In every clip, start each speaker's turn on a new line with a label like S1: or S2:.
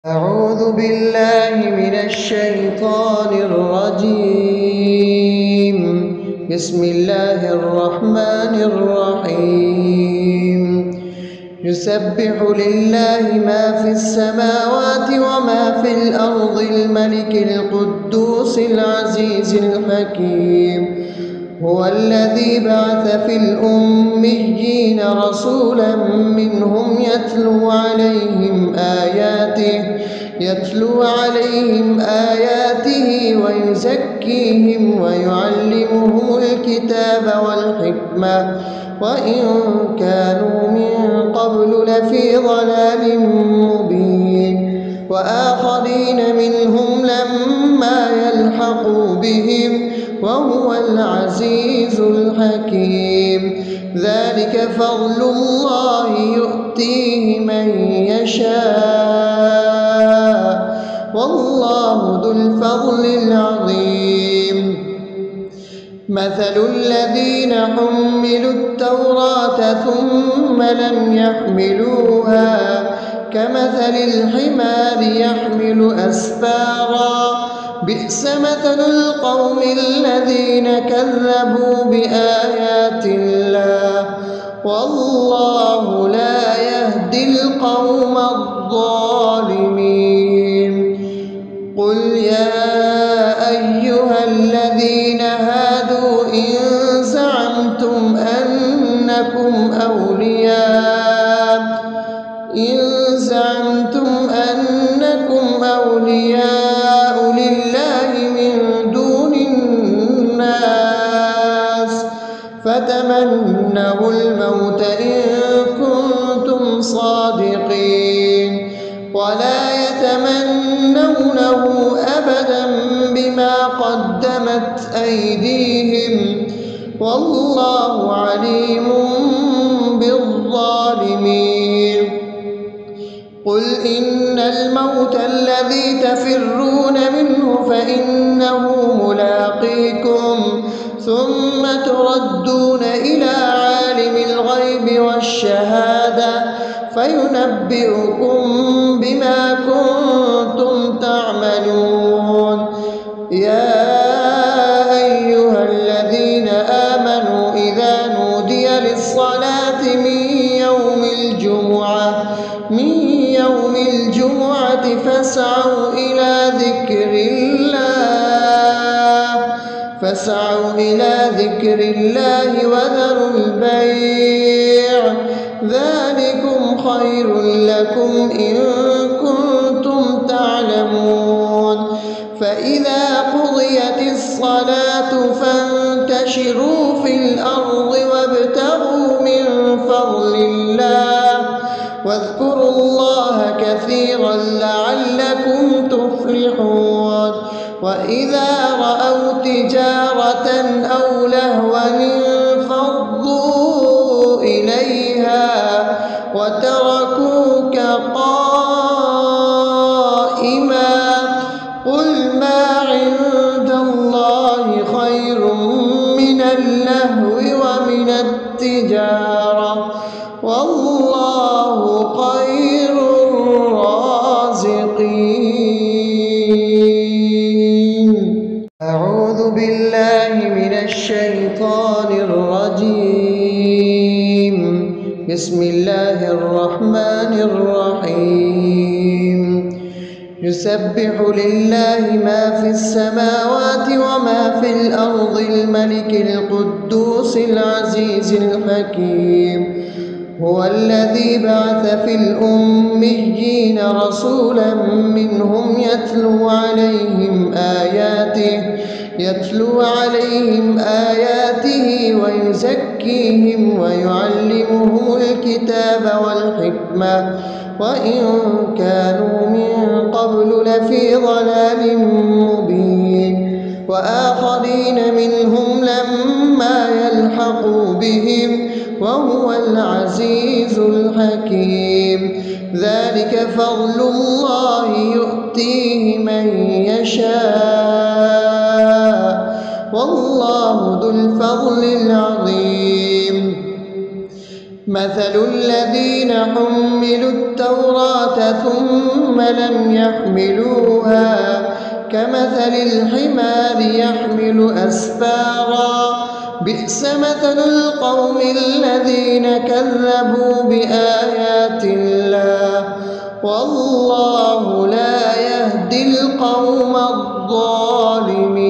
S1: أعوذ بالله من الشيطان الرجيم. بسم الله الرحمن الرحيم. يسبح لله ما في السماوات وما في الأرض الملك القدوس العزيز الحكيم. هو الذي بعث في الأميين رسولا منهم يتلو عليهم آياته ويزكيهم ويعلمهم الكتاب والحكمة وإن كانوا من قبل لفي ضلال مبين. وآخرين منهم لما يلحقوا بهم وهو العزيز الحكيم. ذلك فضل الله يؤتيه من يشاء والله ذو الفضل العظيم. مثل الذين حملوا التوراة ثم لم يحملوها كمثل الحمار يحمل أسفارا بئس مثل القوم الذين كذبوا بآيات الله والله لا يهدي القوم الظالمين. قل يا أيها الذين هادوا إن زعمتم أنكم أولياء لله من دون الناس فتمنوا الموت إن كنتم صادقين ولا يتمنونه أبدا بما قدمت أيديهم والله عليم بالظالمين. قل إن الموت الذي تفرون منه فإنه ملاقيكم ثم تردون إلى عالم الغيب والشهادة فينبئكم بما كنتم تعملون. يا أيها الذين آمنوا إذا نودي للصلاة من يوم الجمعة فاسعوا إلى ذكر الله وذروا البيع ذلكم خير لكم إن كنتم تعلمون. فإذا قضيت الصلاة فانتشروا في الأرض وابتغوا من فضل الله واذكروا الله كثيرا لعلكم تفلحون. وإذا رأوا تجارة أو لهوا انفضوا إليها وتركوك قائما قل ما عند الله خير من اللهو ومن التجارة والله خير الرازقين. أعوذ بالله من الشيطان الرجيم. بسم الله الرحمن الرحيم. يسبح لله ما في السماوات وما في الأرض الملك القدوس العزيز الحكيم. هو الذي بعث في الأميين رسولا منهم يتلو عليهم آياته ويزكيهم ويعلمهم الكتاب والحكمة وإن كانوا من قبل لفي ضلال مبين. وآخرين منهم لما يلحقوا بهم وهو العزيز الحكيم. ذلك فضل الله يؤتيه من يشاء والله ذو الفضل العظيم. مثل الذين حملوا التوراة ثم لم يحملوها كمثل الحمار يحمل أسفارا بئس مثل القوم الذين كذبوا بآيات الله والله لا يهدي القوم الظالمين.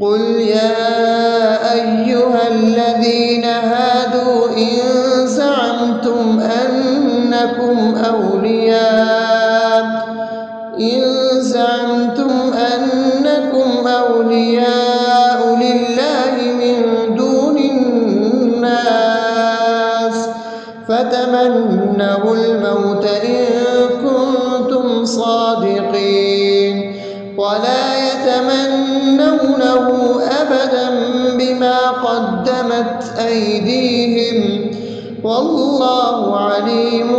S1: قل يا أيها الذين هادوا إن زعمتم أنكم أولياء لله من دون الناس فتمنوا الموت إن كنتم صادقين ولا يتمنونه أبدا بما قدمت أيديهم والله عليم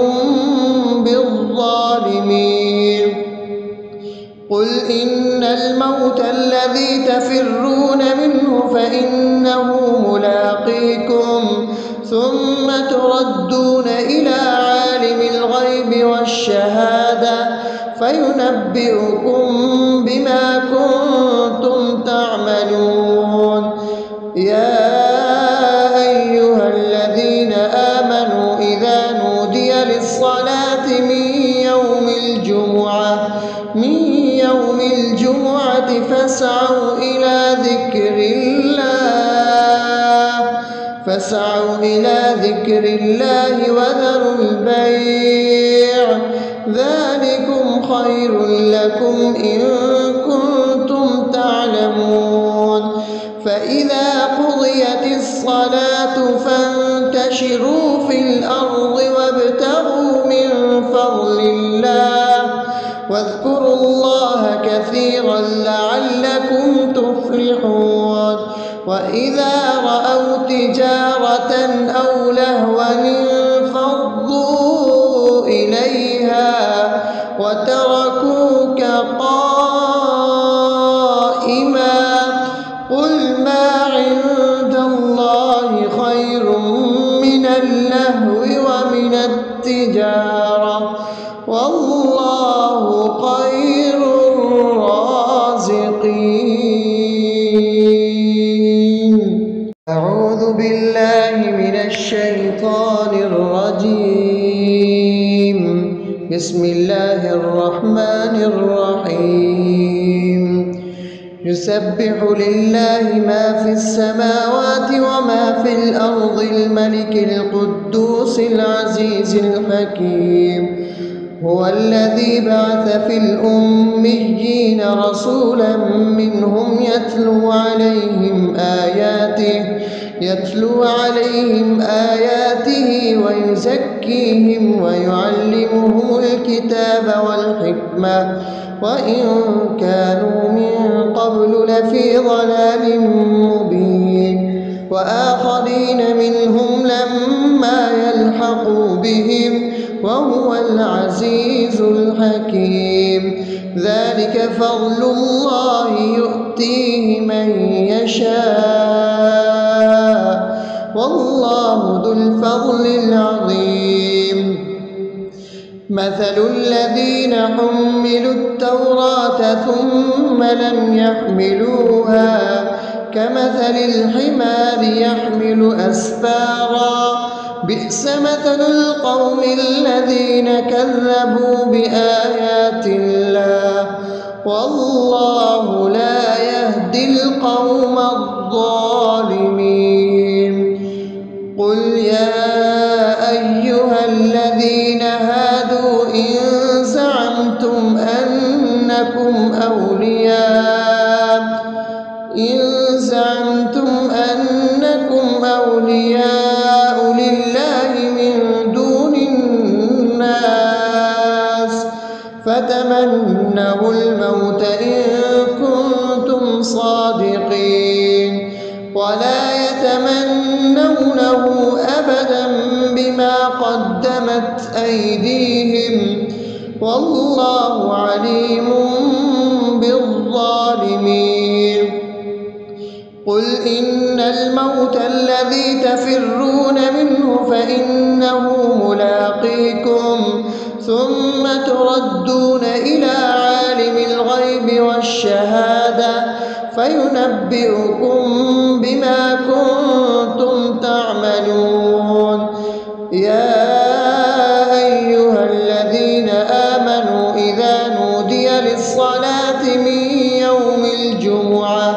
S1: بالظالمين. قل إن الموت الذي تفرون منه فإنه ملاقيكم ثم تردون إلى عالم الغيب والشهادة فينبئكم بما كنتم تعملون. يا أيها الذين آمنوا إذا نودي للصلاة من يوم الجمعة فاسعوا إلى ذكر الله وذروا البيع ذلكم خير لكم إن كنتم تعلمون. فإذا قضيت الصلاة فانتشروا في الأرض وابتغوا من فضل الله واذكروا الله كثيرا لعلكم تفلحون. وإذا رأوا تجارة أو لهوا انفضوا إليها وتركوك قائما قل ما عند الله خير من اللهو ومن التجارة والله خير الرازقين. أعوذ بالله من الشيطان الرجيم. بسم الله الرحمن الرحيم. يسبح لله ما في السماوات وما في الأرض الملك القدوس العزيز الحكيم. هو الذي بعث في الأميين رسولا منهم يتلو عليهم آياته ويزكيهم ويعلمهم الكتاب والحكمة وإن كانوا من قبل لفي ضلال مبين. وآخرين منهم لما يلحقوا بهم وهو العزيز الحكيم. ذلك فضل الله يؤتيه من يشاء والله ذو الفضل العظيم. مثل الذين حملوا التوراة ثم لم يحملوها كمثل الحمار يحمل أسفارا بئس مثل القوم الذين كذبوا بآيات الله والله لا يهدي القوم الظالمين. قل يا أيها الذين هادوا إن زعمتم أنكم أولياء لله من دون الناس فتمنوا الموت إن كنتم صادقين ولا يتمنونه أبدا بما قدمت أيديهم والله عليم بالظالمين. قل إن الموت الذي تفرون منه فإنه ملاقيكم ثم تردون إلى عالم الغيب والشهادة فينبئكم بما كنتم تعملون. يا أيها الذين آمنوا إذا نودي للصلاة من يوم الجمعة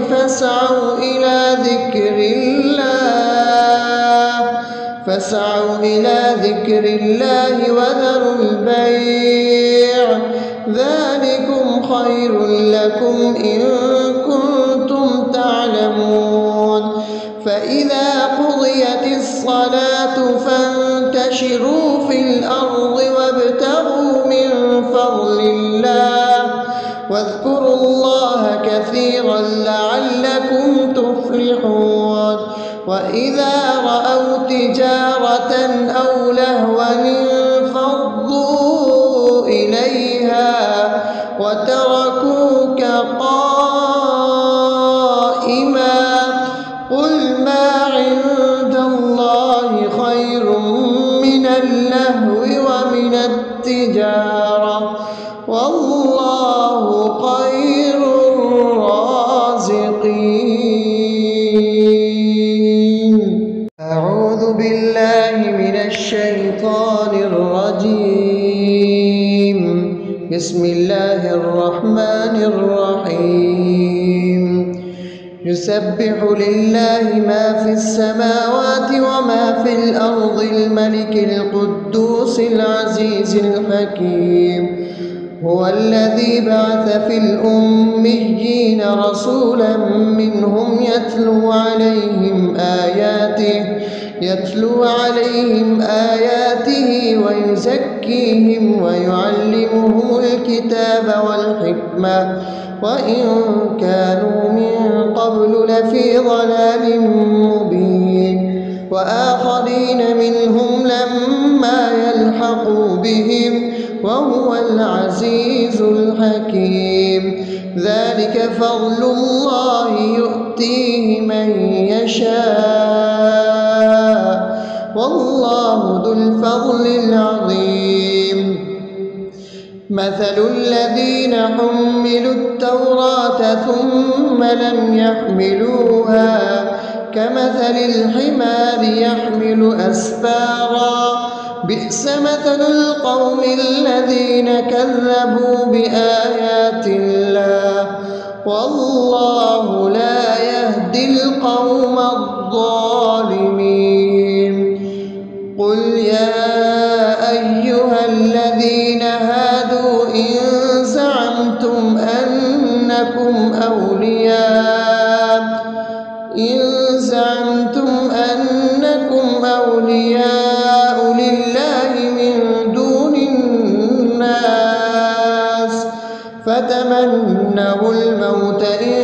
S1: فاسعوا إلى ذكر الله وذروا البيع ذلكم خير لكم إن كنتم تعلمون. فإذا قضيت الصلاة فانتشروا في الأرض وابتغوا من فضل الله واذكروا الله كثيرا لعلكم تفلحون. وإذا رأوا تجارة أو لهوا انفضوا إليها وتركوك قائما قل ما عند الله خير من اللهو ومن التجارة والله خير الرازقين. أعوذ بالله من الشيطان الرجيم. بسم الله الرحمن الرحيم. يسبح لله ما في السماوات وما في الأرض الملك القدوس العزيز الحكيم. هو الذي بعث في الأميين رسولا منهم يتلو عليهم آياته ويزكيهم ويعلمهم الكتاب والحكمة وإن كانوا من قبل لفي ضلال مبين. وآخرين منهم لما يلحقوا بهم وهو العزيز الحكيم. ذلك فضل الله يؤتيه من يشاء والله ذو الفضل العظيم. مثل الذين حملوا التوراة ثم لم يحملوها كمثل الحمار يحمل أسفارا بئس مثل القوم الذين كذبوا بآيات الله والله لا يهدي القوم الظالمين. قل يا أيها الذين هادوا إن زعمتم أنكم أولياء لله من دون الناس فتمنوا الموت إن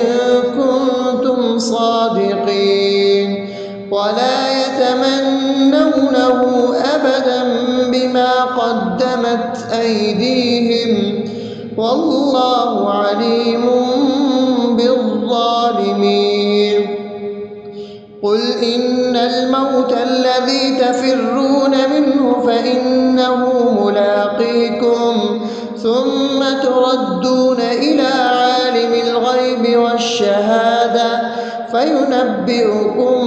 S1: كنتم صادقين ولا يتمنونه أبدا بما قدمت أيديهم والله عليم بالظالمين. قل إن الموت الذي تفرون منه فإنه ملاقيكم ثم تردون إلى عالم الغيب والشهادة فينبئكم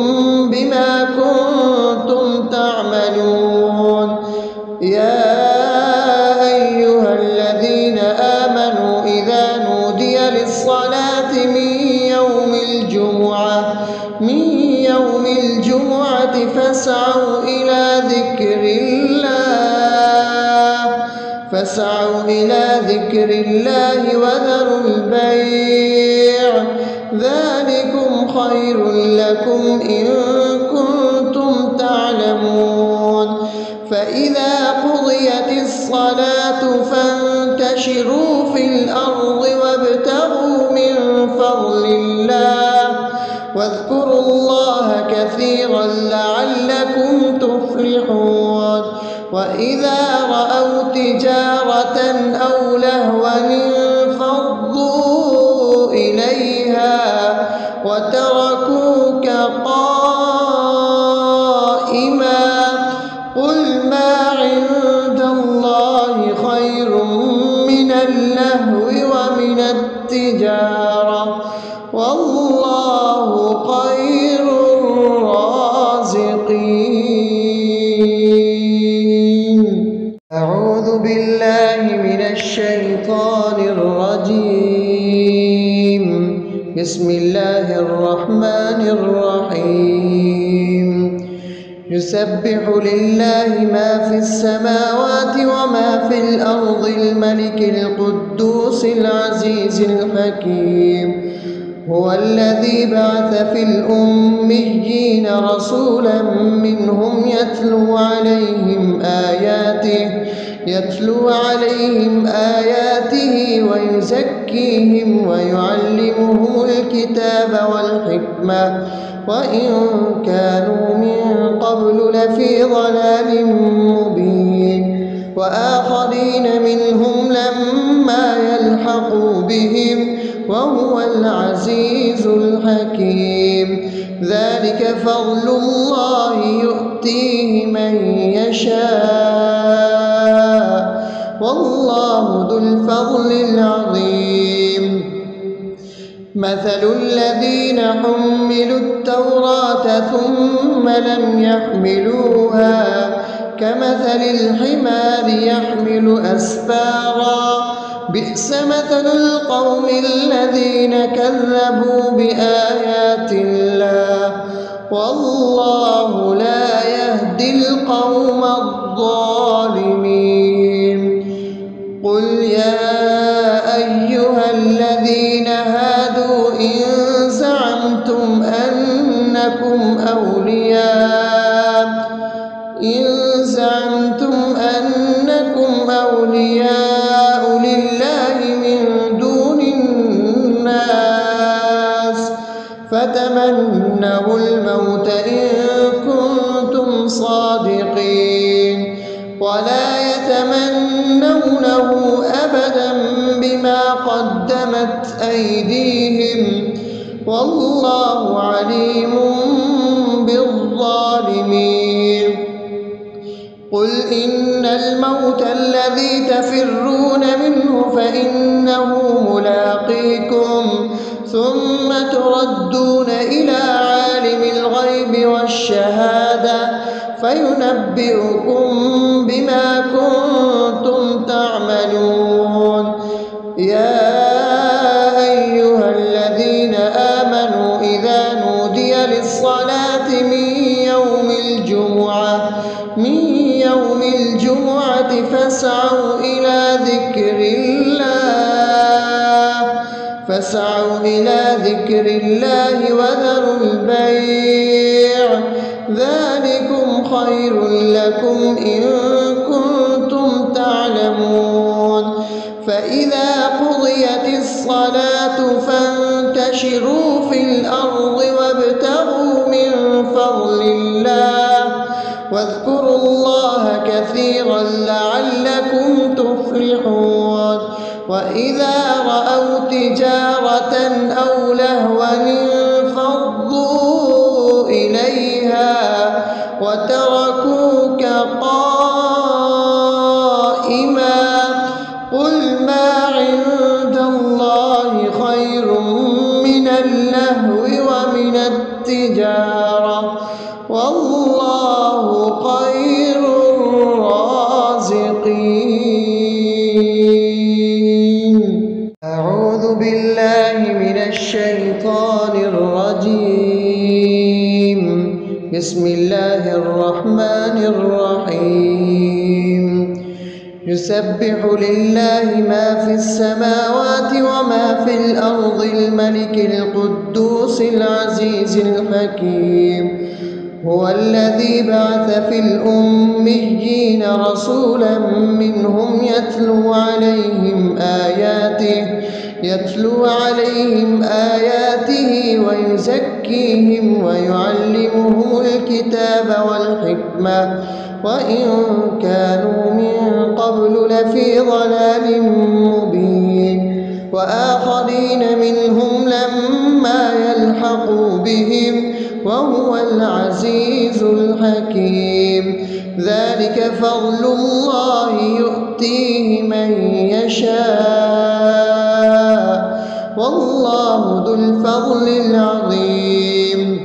S1: بما كنتم تعملون. يا أيها الذين آمنوا إذا نودي للصلاة من يوم الجمعة فاسعوا إلى ذكر الله وذروا البيع ذلكم خير لكم إن كنتم تعلمون. فإذا قضيت الصلاة فانتشروا في الأرض وابتغوا من فضل الله واذكروا الله كثيرا لعلكم تفلحون. وإذا رأوا تجارة أو لهوا انفضوا إليها وتركوك قائما. قل ما عند الله خير من اللهو ومن التجارة والله خير الرازقين. أعوذ بالله من الشيطان الرجيم. بسم الله الرحمن الرحيم. يسبح لله ما في السماوات وما في الأرض الملك القدوس العزيز الحكيم. هو الذي بعث في الأميين رسولا منهم يتلو عليهم آياته ويزكيهم ويعلمهم الكتاب والحكمة وإن كانوا من قبل لفي ضلال مبين. وآخرين منهم لما يلحقوا بهم وهو العزيز الحكيم. ذلك فضل الله يؤتيه من يشاء والله ذو الفضل العظيم. مثل الذين حملوا التوراة ثم لم يحملوها كمثل الحمار يحمل أسفارا. بئس مثل القوم الذين كذبوا بآيات الله والله لا يهدي القوم الظالمين. قل يا أيها الذين هادوا إن زعمتم أنكم أولياء لله من دون الناس فتمنوا الموت إن كنتم صادقين ولا يتمنونه أبدا بما قدمت أيديهم والله عليم بالظالمين. قل إن الموت الذي تفرون منه فإنه ملاقيكم ثم تردون إلى عالم الغيب والشهادة فينبئكم بما كنتم تعملون. يا أيها الذين آمنوا إذا نودي للصلاة من يوم الجمعة فاسعوا إلى ذكر الله وذروا البيع ذلكم خير لكم إن كنتم تعلمون. فإذا قضيت الصلاة فانتشروا في الأرض وابتغوا من فضل الله واذكروا الله كثيرا لعلكم تفلحون. وإذا رأوا تجارة أو لهوا انفضوا إليها وتركوك قائما. قل ما عند الله خير من اللهو ومن التجارة والله خير الرازقين. أعوذ بالله من الشيطان الرجيم. بسم الله الرحمن الرحيم. يسبح لله ما في السماوات وما في الأرض الملك القدوس العزيز الحكيم. هو الذي بعث في الأميين رسولا منهم يتلو عليهم آياته ويزكيهم ويعلمهم الكتاب والحكمة وإن كانوا من قبل لفي ضلال مبين. وآخرين منهم لما لما يلحقوا بهم وهو العزيز الحكيم. ذلك فضل الله يؤتيه من يشاء والله ذو الفضل العظيم.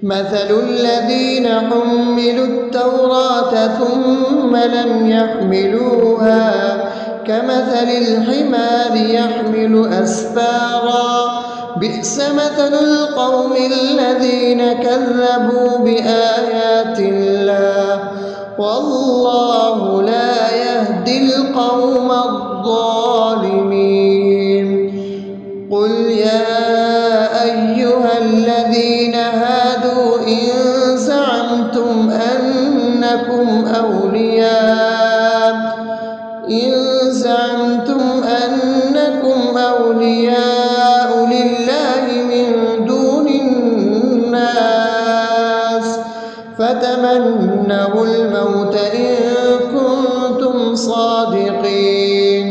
S1: مثل الذين حملوا التوراة ثم لم يحملوها كمثل الحمار يحمل أسفارا بئس مثل القوم الذين كذبوا بآيات الله والله لا يهدي القوم الظالمين. قل يا أيها الذين هادوا إن زعمتم أنكم أولياء لله من دون الناس فتمنوا الموت إن كنتم صادقين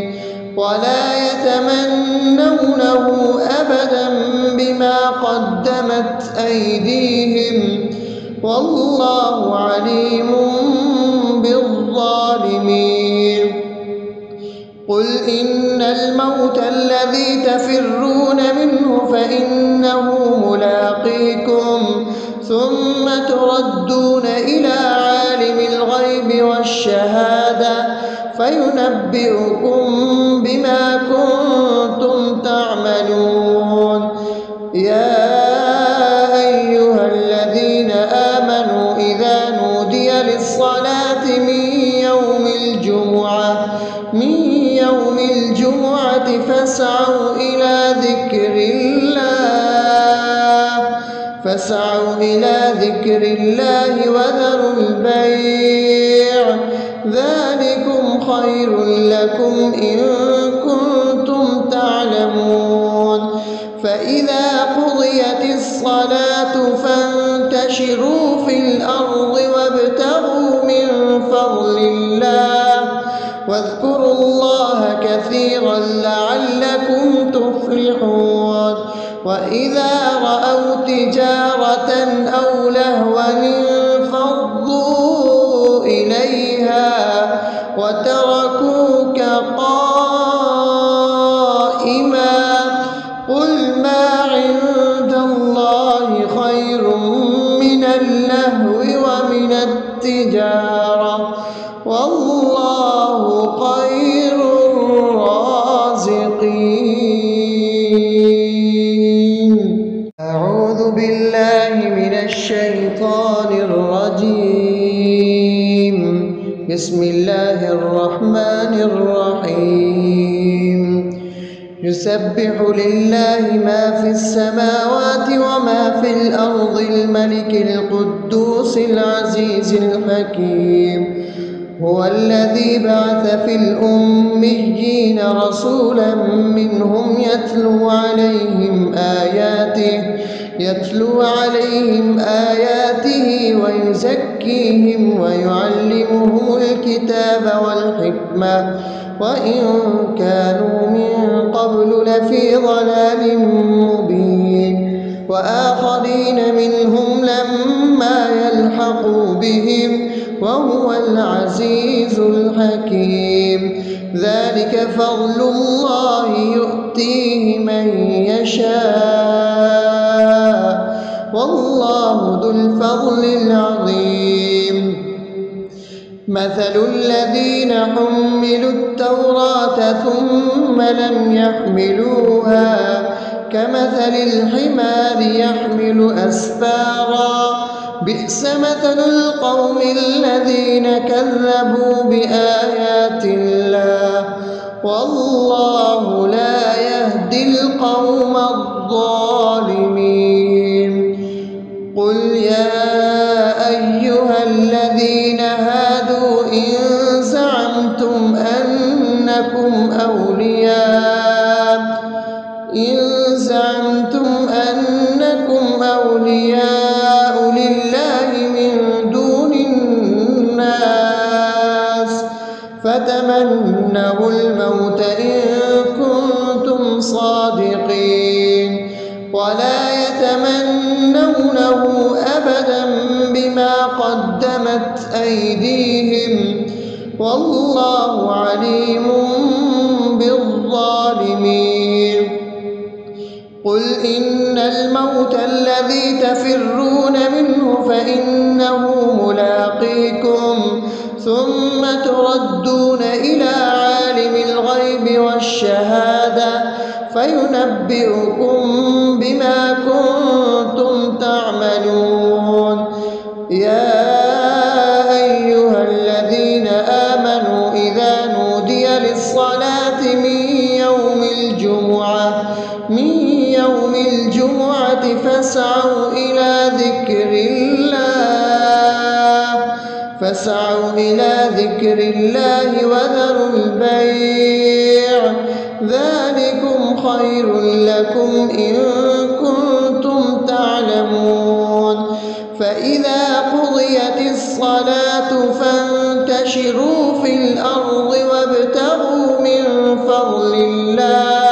S1: ولا يتمنونه أبدا بما قدمت أيديهم والله عليم بالظالمين. قل إن الموت الذي تفرون منه فإنه ملاقيكم ثم تردون إلى عالم الغيب والشهادة فينبئكم بما كنتم تعملون. يا أيها الذين آمنوا إذا نودي للصلاة من يوم الجمعة فاسعوا إلى ذكر الله وذروا البيع ذلكم خير لكم إن كنتم تعلمون. فإذا قضيت الصلاة فانتشروا في الأرض وابتغوا من فضل الله واذكروا الله كثيرا لعلكم تفلحون. وإذا رأوا تجارة أو لهوا انفضوا إليها وتركوك قائما قل ما عند الله خير من اللهو ومن التجارة والله خير الرازقين. أعوذ بالله من الشيطان الرجيم. بسم الله الرحمن الرحيم. يسبح لله ما في السماوات وما في الأرض الملك القدوس العزيز الحكيم. هو الذي بعث في الأميين رسولا منهم يتلو عليهم آياته ويزكيهم ويعلمهم الكتاب والحكمة وإن كانوا من قبل لفي ضلال مبين. وآخرين منهم لما يلحقوا بهم وهو العزيز الحكيم. ذلك فضل الله يؤتيه من يشاء والله ذو الفضل العظيم. مثل الذين حملوا التوراة ثم لم يحملوها كمثل الحمار يحمل أسفارا بئس مثل القوم الذين كذبوا بآيات الله والله لا يهدي القوم الظالمين. قل يا أيها الذين هادوا إن زعمتم أنكم أولياء لله من دون الناس فتمنوا الموت إن كنتم صادقين ولا يتمنونه أبدا بما قدمت أيديهم والله عليم بالظالمين. قل إن الموت الذي تفرون منه فإنه ملاقيكم ثم تردون إلى عالم الغيب والشهادة فينبئكم بما كنتم تعملون. يا أيها الذين آمنوا إذا نودي للصلاة من يوم الجمعة فاسعوا إلى ذكر الله وذروا البيع ذلكم خير لكم إن كنتم تعلمون. فإذا قضيت الصلاة فانتشروا في الأرض وابتغوا من فضل الله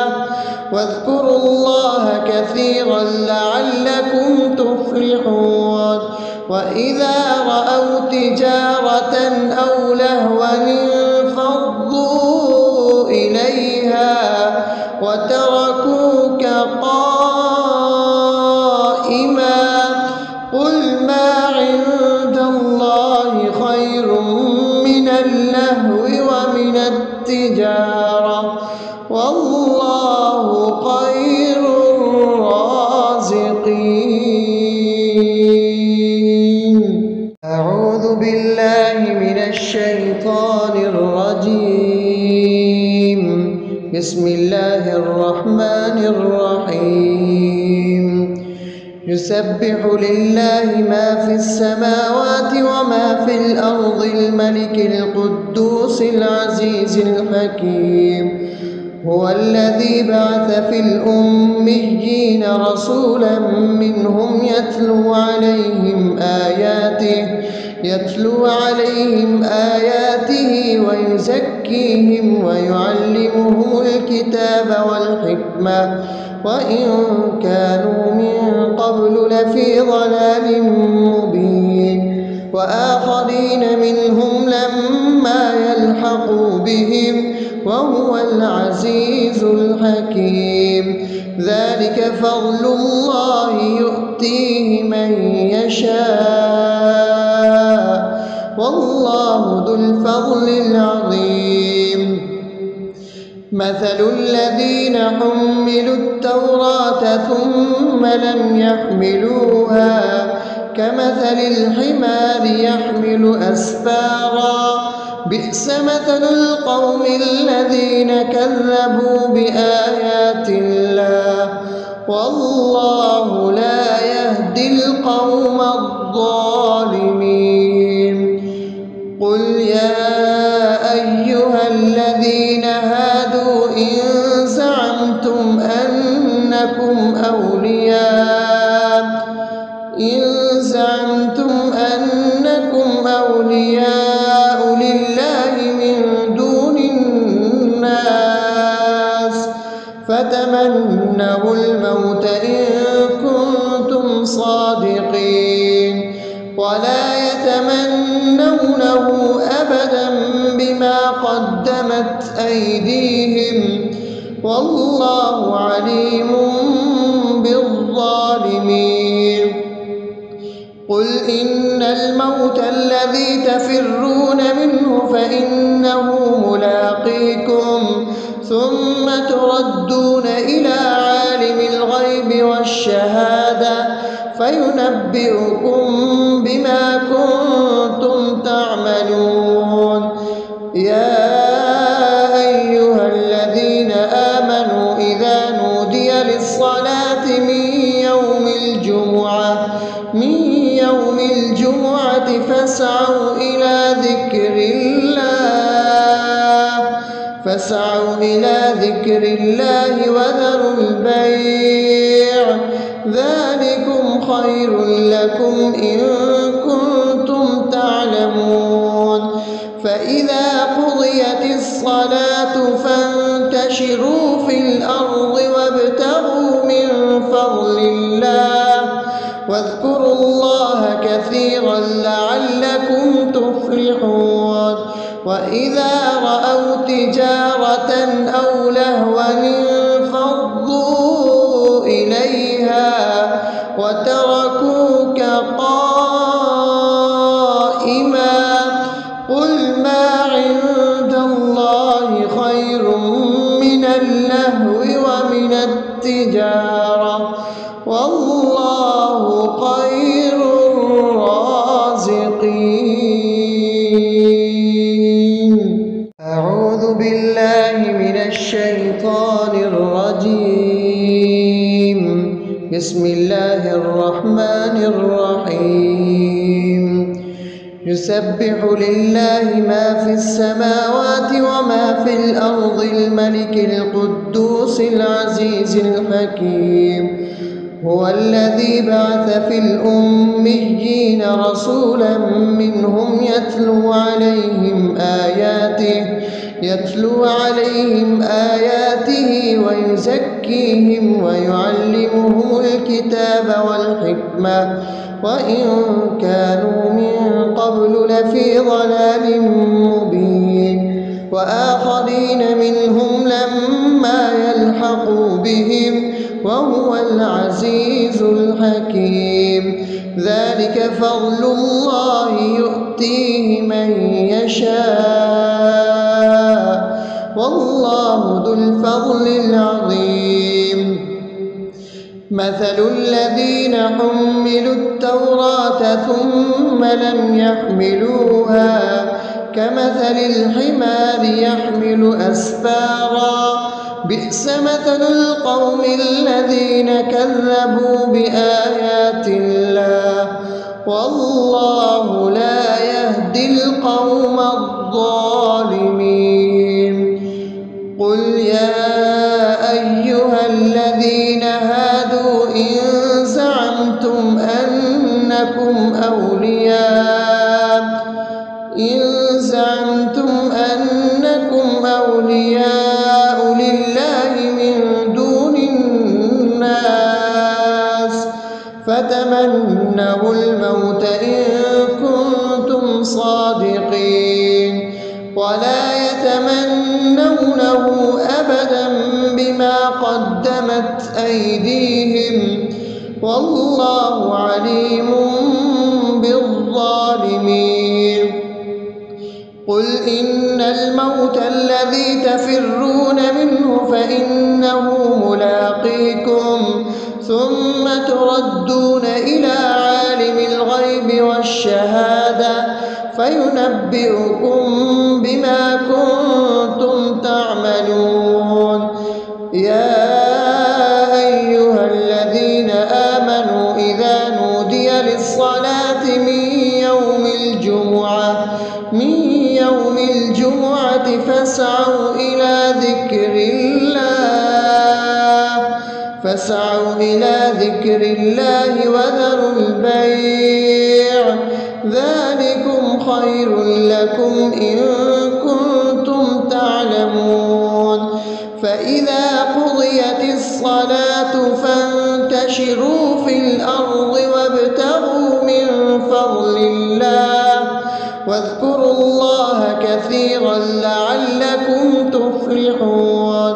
S1: واذكروا الله كثيرا لعلكم تفلحون. وإذا رأوا تجارة أو لهوا انفضوا إليها وتركوك قائما قل ما عند الله خير من اللهو ومن التجارة والله خير الرازقين. أعوذ بالله من الشيطان الرجيم. بسم الله الرحمن الرحيم. يسبح لله ما في السماوات وما في الأرض الملك القدوس العزيز الحكيم. هو الذي بعث في الأميين رسولا منهم يتلو عليهم آياته ويزكيهم ويعلمهم الكتاب والحكمة وإن كانوا من قبل لفي ضلال مبين. وآخرين منهم لما يلحقوا بهم وهو العزيز الحكيم. ذلك فضل الله يؤتيه من يشاء والله ذو الفضل العظيم. مثل الذين حملوا التوراة ثم لم يحملوها كمثل الحمار يحمل أسفارا بئس مثل القوم الذين كذبوا بآيات الله والله لا يهدي القوم الظالمين. قل يا أيها الذين هادوا إن زعمتم أنكم أولياء لله من دون الناس فتمنوا الموت إن كنتم صادقين ولا يتمنونه أبدا بما قدمت أيديهم والله عليم بالظالمين. قل إن الموت الذي تفرون منه فإنه ملاقيكم ثم تردون إلى عالم الغيب والشهادة فينبئكم بما كنتم تعملون. يا أيها الذين آمنوا إذا نودي للصلاة من يوم الجمعة فاسعوا إلى ذكر الله وذروا البيع ذلكم خير لكم إن كنتم تعلمون. فإذا قضيت الصلاة فانتشروا في الأرض وابتغوا من فضل الله واذكروا الله كثيرا لعلكم تفلحون. وإذا رأوا تجارة أو لهوا انفضوا إليها وتركوك قائما قل ما عند الله خير من اللهو ومن التجارة والله خير الرازقين. أعوذ بالله من الشيطان الرجيم. بسم الله الرحمن الرحيم. يسبح لله ما في السماوات وما في الأرض الملك القدوس العزيز الحكيم. هو الذي بعث في الأميين رسولا منهم يتلو عليهم آياته ويزكيهم ويعلمهم الكتاب والحكمة وإن كانوا من قبل لفي ضلال مبين. وآخرين منهم لما يلحقوا بهم وهو العزيز الحكيم. ذلك فضل الله يؤتيه من يشاء والله ذو الفضل العظيم. مثل الذين حملوا التوراة ثم لم يحملوها كمثل الحمار يحمل أسفارا بئس مثل القوم الذين كذبوا بآيات الله والله لا يهدي القوم الظالمين. قل يا أيها الذين هادوا إن زعمتم أنكم أولياء لله من دون الناس فتمنوا الموت إن كنتم صادقين ولا يتمنونه أبدا بما قدمت أيديهم والله عليم بالظالمين. قل إن الموت الذي تفرون منه فإنه ملاقيكم ثم تردون إلى عالم الغيب والشهادة فينبئكم بما كنتم تعملون. يا أيها الذين آمنوا إذا نودي للصلاة من يوم الجمعة فاسعوا إلى ذكر الله وذروا البيع ذلكم خير لكم إن كنتم تعلمون. فإذا قضيت الصلاة فانتشروا في الأرض وابتغوا من فضل الله واذكروا الله كثيرا لعلكم تفلحون.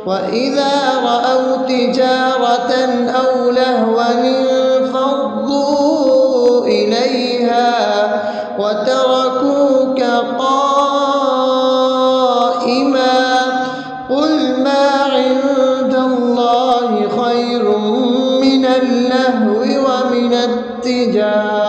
S1: وإذا رأوا تجارة أو لهوا انفضوا إليها وتركوك قائما قل ما عند الله خير من اللهو ومن التجارة